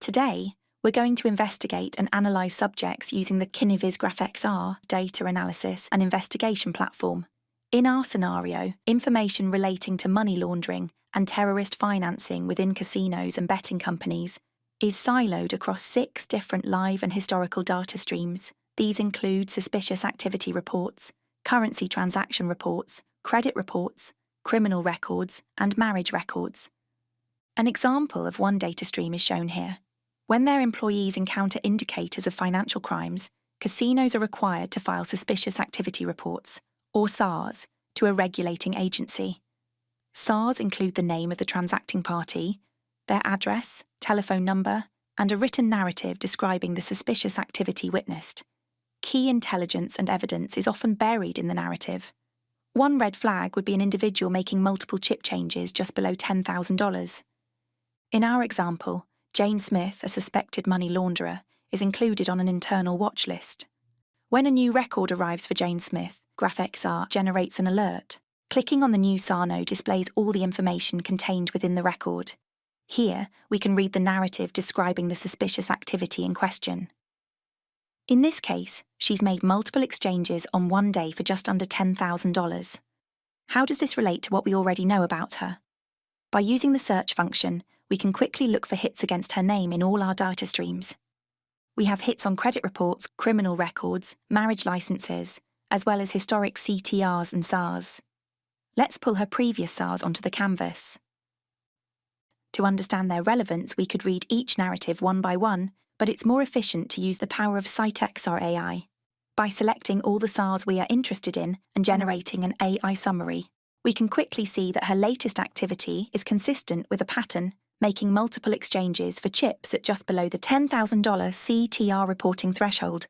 Today, we're going to investigate and analyse subjects using the GraphXR data analysis and investigation platform. In our scenario, information relating to money laundering and terrorist financing within casinos and betting companies is siloed across 6 different live and historical data streams. These include suspicious activity reports, currency transaction reports, credit reports, criminal records, and marriage records. An example of one data stream is shown here. When their employees encounter indicators of financial crimes, casinos are required to file suspicious activity reports, or SARs, to a regulating agency. SARs include the name of the transacting party, their address, telephone number, and a written narrative describing the suspicious activity witnessed. Key intelligence and evidence is often buried in the narrative. One red flag would be an individual making multiple chip changes just below $10,000. In our example, Jane Smith, a suspected money launderer, is included on an internal watch list. When a new record arrives for Jane Smith, GraphXR generates an alert. Clicking on the new SAR node displays all the information contained within the record. Here, we can read the narrative describing the suspicious activity in question. In this case, she's made multiple exchanges on one day for just under $10,000. How does this relate to what we already know about her? By using the search function, we can quickly look for hits against her name in all our data streams. We have hits on credit reports, criminal records, marriage licenses, as well as historic CTRs and SARs. Let's pull her previous SARs onto the canvas. To understand their relevance, we could read each narrative one by one, but it's more efficient to use the power of CiteXR AI. By selecting all the SARs we are interested in and generating an AI summary, we can quickly see that her latest activity is consistent with a pattern, making multiple exchanges for chips at just below the $10,000 CTR reporting threshold,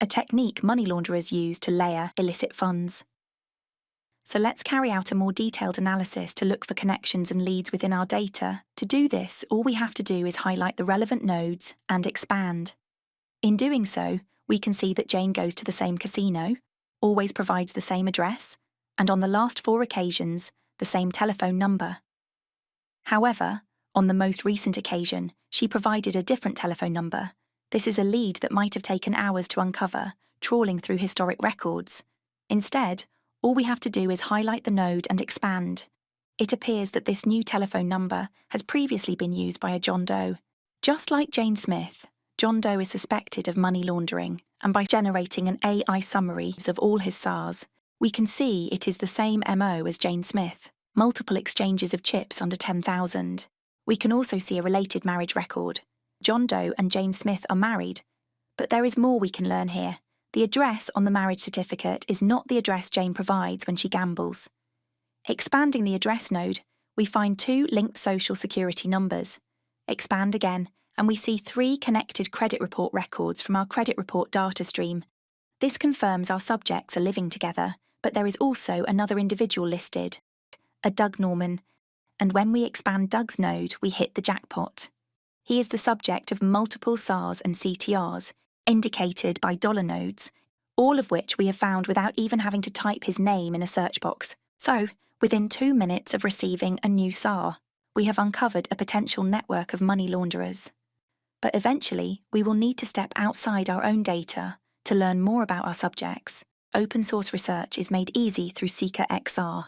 a technique money launderers use to layer illicit funds. So let's carry out a more detailed analysis to look for connections and leads within our data. To do this, all we have to do is highlight the relevant nodes and expand. In doing so, we can see that Jane goes to the same casino, always provides the same address, and on the last 4 occasions, the same telephone number. However, on the most recent occasion, she provided a different telephone number. This is a lead that might have taken hours to uncover, trawling through historic records. Instead, all we have to do is highlight the node and expand. It appears that this new telephone number has previously been used by a John Doe. Just like Jane Smith, John Doe is suspected of money laundering, and by generating an AI summary of all his SARs, we can see it is the same MO as Jane Smith, multiple exchanges of chips under 10,000. We can also see a related marriage record. John Doe and Jane Smith are married, but there is more we can learn here. The address on the marriage certificate is not the address Jane provides when she gambles. Expanding the address node, we find 2 linked social security numbers. Expand again, and we see 3 connected credit report records from our credit report data stream. This confirms our subjects are living together, but there is also another individual listed, a Doug Norman, and when we expand Doug's node, we hit the jackpot. He is the subject of multiple SARs and CTRs, indicated by dollar nodes, all of which we have found without even having to type his name in a search box. So, within 2 minutes of receiving a new SAR, we have uncovered a potential network of money launderers. But eventually, we will need to step outside our own data to learn more about our subjects. Open source research is made easy through SeekerXR.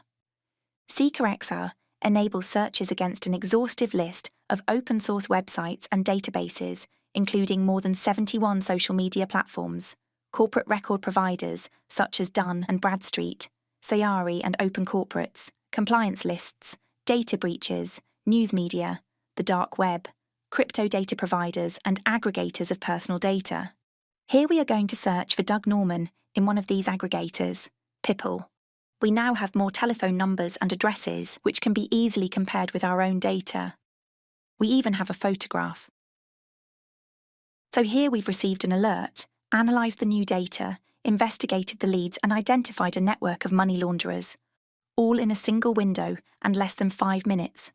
SeekerXR enables searches against an exhaustive list of open source websites and databases, including more than 71 social media platforms, corporate record providers such as Dun and Bradstreet, Sayari and Open Corporates, compliance lists, data breaches, news media, the dark web, crypto data providers and aggregators of personal data. Here we are going to search for Doug Norman in one of these aggregators, Pipple. We now have more telephone numbers and addresses which can be easily compared with our own data. We even have a photograph. So here we've received an alert, analysed the new data, investigated the leads and identified a network of money launderers, all in a single window and less than 5 minutes.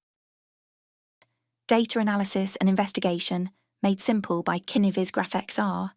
Data analysis and investigation, made simple by GraphXR,